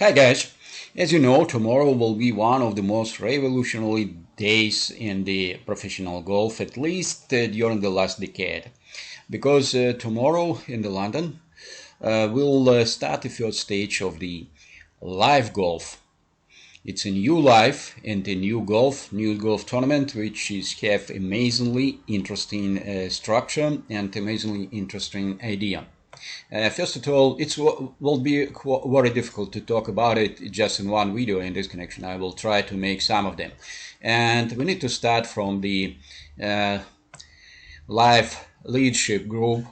Hi guys, as you know, tomorrow will be one of the most revolutionary days in the professional golf, at least during the last decade, because tomorrow in the London we'll start the first stage of the LIV Golf. It's a new live and a new golf tournament, which is have amazingly interesting structure and amazingly interesting idea. First of all, it will be very difficult to talk about it just in one video in this connection. I will try to make some of them. And we need to start from the live leadership group,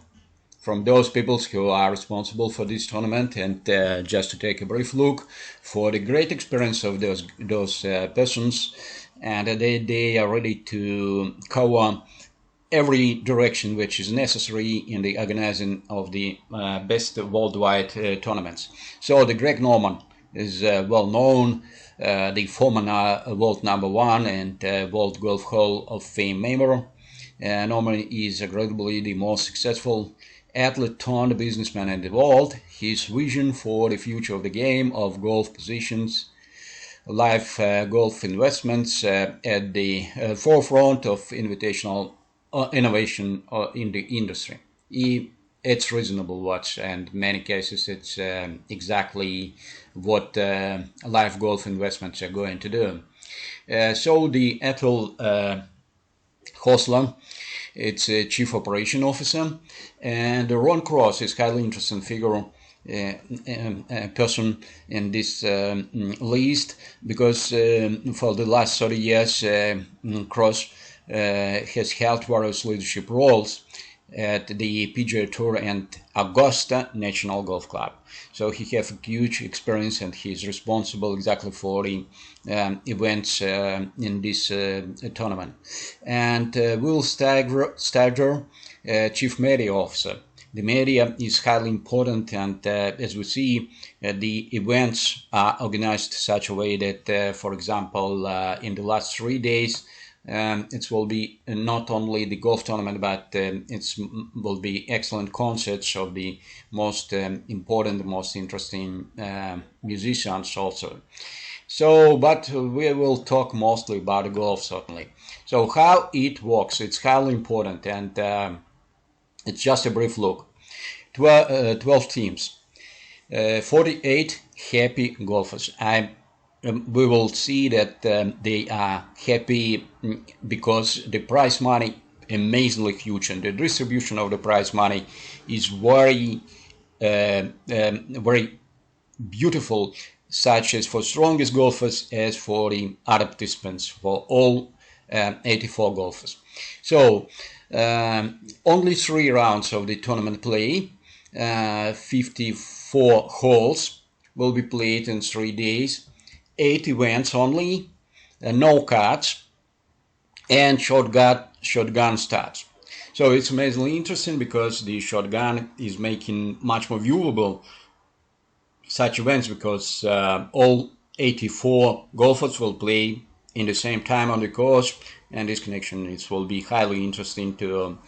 from those people who are responsible for this tournament, and just to take a brief look for the great experience of those persons, and they are ready to cover every direction which is necessary in the organizing of the best worldwide tournaments. So the Greg Norman is well known, the former world #1 and World Golf Hall of Fame member. Norman is arguably the most successful athlete turned businessman in the world. His vision for the future of the game of golf positions LIV Golf investments at the forefront of invitational innovation in the industry. It's reasonable watch, and in many cases it's exactly what LIV Golf investments are going to do. So the Ethel Hosler, it's a chief operation officer, and Ron Cross is highly interesting figure, person in this list, because for the last 30 years Cross has held various leadership roles at the PGA Tour and Augusta National Golf Club. So he has a huge experience, and he is responsible exactly for the events in this tournament. And Will Stagger, Chief Media Officer. The media is highly important, and as we see, the events are organized such a way that, for example, in the last 3 days, it will be not only the golf tournament, but it will be excellent concerts of the most important, most interesting musicians also. So, but we will talk mostly about golf, certainly. So how it works, it's highly important, and it's just a brief look. 12 teams, 48 happy golfers. We will see that they are happy because the prize money amazingly huge, and the distribution of the prize money is very very beautiful, such as for strongest golfers as for the other participants, for all 84 golfers. So only 3 rounds of the tournament play, 54 holes will be played in 3 days, 8 events only, no cards, and shotgun starts. So it's amazingly interesting because the shotgun is making much more viewable such events, because all 84 golfers will play in the same time on the course, and this connection it will be highly interesting to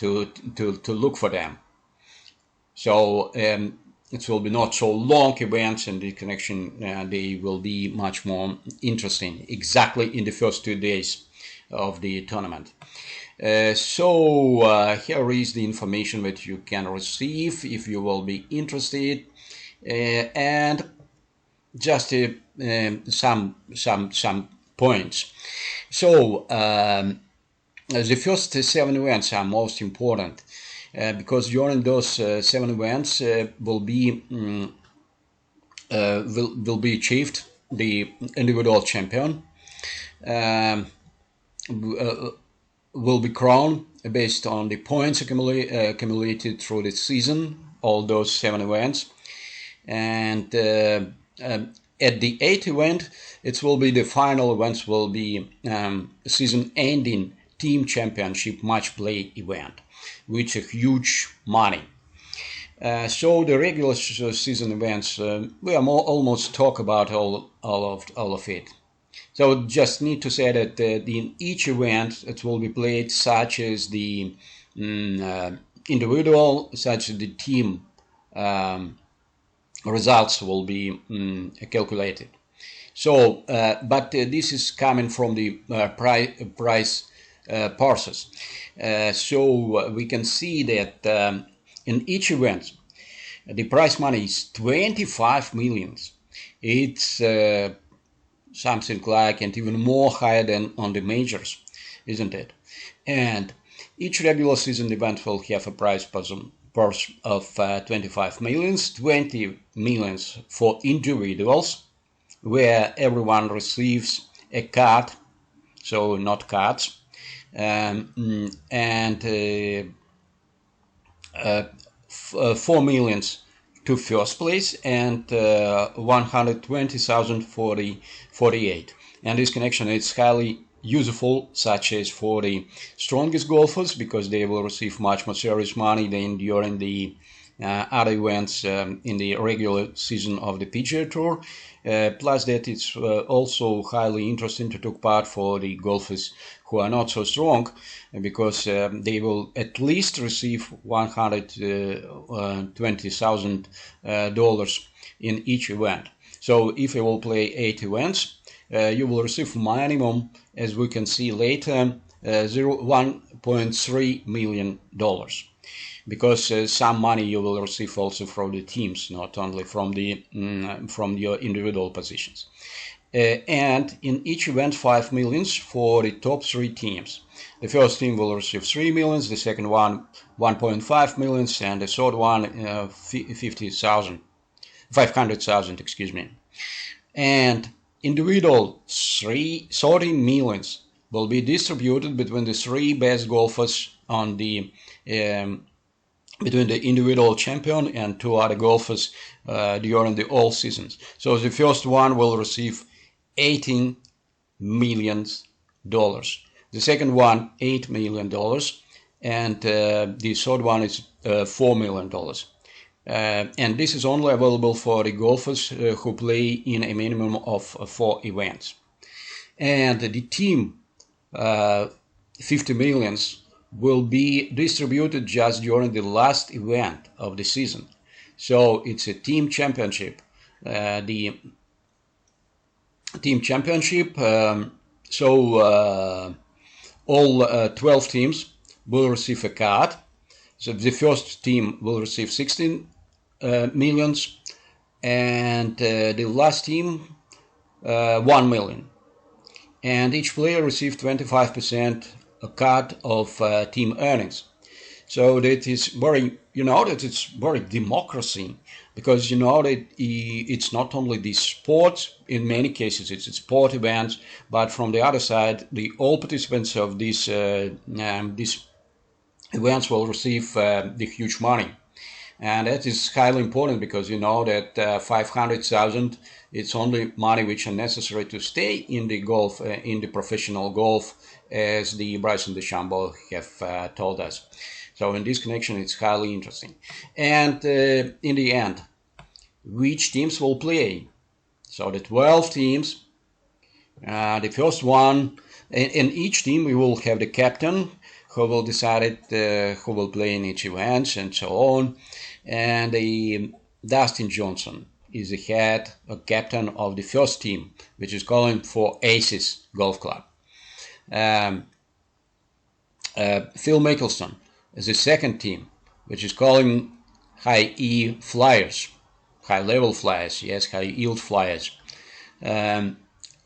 look for them. So it will be not so long events, and the connection they will be much more interesting exactly in the first 2 days of the tournament. So here is the information that you can receive if you will be interested, and just some points. So the first 7 events are most important. Because during those 7 events will be achieved the individual champion will be crowned based on the points accumulated through the season, all those 7 events, and at the 8th event it will be the final events, will be season-ending team championship match play event, which is huge money. So the regular season events, we are almost talk about all of it. So just need to say that in each event it will be played, such as the individual, such as the team results will be calculated. So, but this is coming from the price process. So we can see that in each event, the prize money is 25 millions. It's something like, and even more higher than on the majors, isn't it? And each regular season event will have a prize purse of 25 millions, 20 millions for individuals, where everyone receives a card, so not cards, and 4 millions to first place, and 120,000 for the 48. And this connection is highly useful, such as for the strongest golfers, because they will receive much more serious money than during the other events in the regular season of the PGA Tour. Plus that it's also highly interesting to take part for the golfers who are not so strong, because they will at least receive $120,000 in each event. So if you will play 8 events, you will receive minimum, as we can see later, $1.3 million. Because some money you will receive also from the teams, not only from the from your individual positions. And in each event, 5 millions for the top 3 teams. The first team will receive 3 millions, the second one 1.5 millions, and the third one 500,000, excuse me. And individual 30 millions will be distributed between the 3 best golfers on the between the individual champion and 2 other golfers during the all seasons. So the first one will receive $18 million. The second one, $8 million. And the third one is $4 million. And this is only available for the golfers who play in a minimum of 4 events. And the team, 50 millions, will be distributed just during the last event of the season. So it's a team championship. The team championship, all 12 teams will receive a card. So the first team will receive 16 millions, and the last team 1 million. And each player received 25% a cut of team earnings. So that is very, that it's very democracy, because that it's not only the sports. In many cases it's sport events, but from the other side, all participants of these events will receive the huge money. And that is highly important, because that 500,000, it's only money which are necessary to stay in the golf, in the professional golf, as the Bryson DeChambeau have told us. So in this connection, it's highly interesting. And in the end, which teams will play? So the 12 teams, the first one, in each team we will have the captain, who will decide who will play in each event, and so on. And Dustin Johnson is the head or captain of the first team, which is calling for Aces Golf Club. Phil Mickelson is the second team, which is calling High E Flyers, high level flyers, yes, high yield flyers.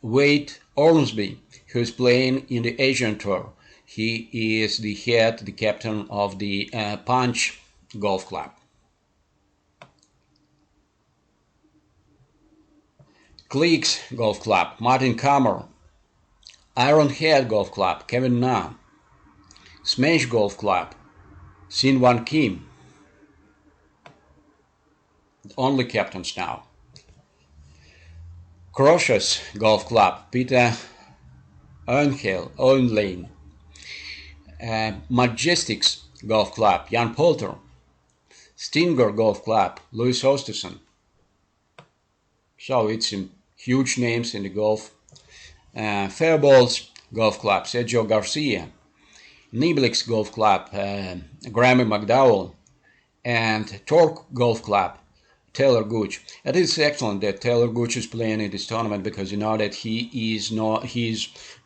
Wade Ormsby, who is playing in the Asian Tour, he is the head, the captain of the Punch Golf Club. Clicks Golf Club, Martin Kammer. Ironhead Golf Club, Kevin Na. Smash Golf Club, Sin Wan Kim. Only captains now. Crushes Golf Club, Peter Oenlane. Majestics Golf Club, Jan Poulter. Stinger Golf Club, Louis Osterson. So it's huge names in the golf. Fairballs Golf Club, Sergio Garcia. Niblix Golf Club, Grammy McDowell. And Torque Golf Club, Taylor Gooch. It is excellent that Taylor Gooch is playing in this tournament, because you know that he's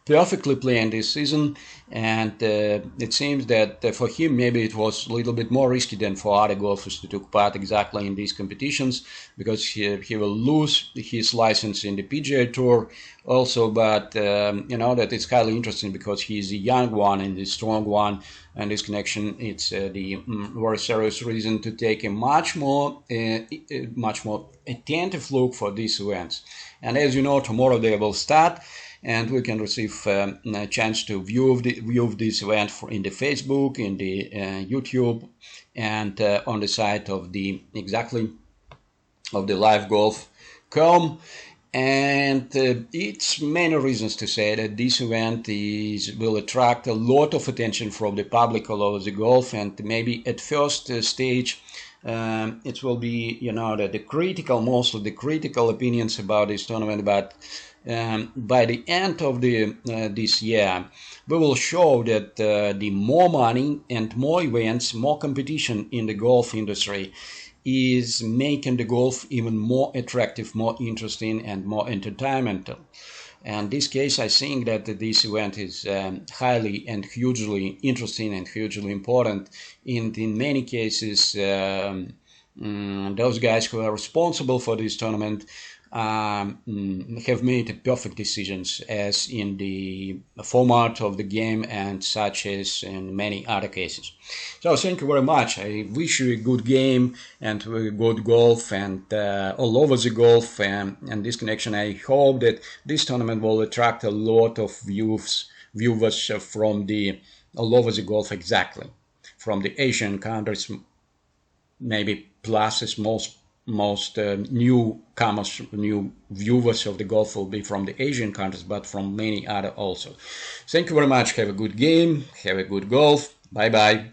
perfectly playing this season, and it seems that for him maybe it was a little bit more risky than for other golfers to take part exactly in these competitions, because he will lose his license in the PGA Tour also, but you know that it's highly interesting because he's a young one and a strong one, and this connection, it's the very serious reason to take a much more attentive look for these events. And as you know, tomorrow they will start, and we can receive a chance to view this event in the Facebook, in the YouTube, and on the site of the livgolf.com. And it's many reasons to say that this event will attract a lot of attention from the public all over the golf, and maybe at first stage it will be, you know, most of the critical opinions about this tournament, but by the end of this year, we will show that the more money and more events, more competition in the golf industry is making the golf even more attractive, more interesting, and more entertainmental. And in this case, I think that this event is highly and hugely interesting and hugely important. In many cases, those guys who are responsible for this tournament have made perfect decisions, as in the format of the game and such as in many other cases. So thank you very much. I wish you a good game and good golf and all over the golf and this connection. I hope that this tournament will attract a lot of viewers from all over the golf, exactly from the Asian countries, maybe plus as most newcomers, new viewers of the golf will be from the Asian countries, but from many other also. Thank you very much. Have a good game. Have a good golf. Bye bye.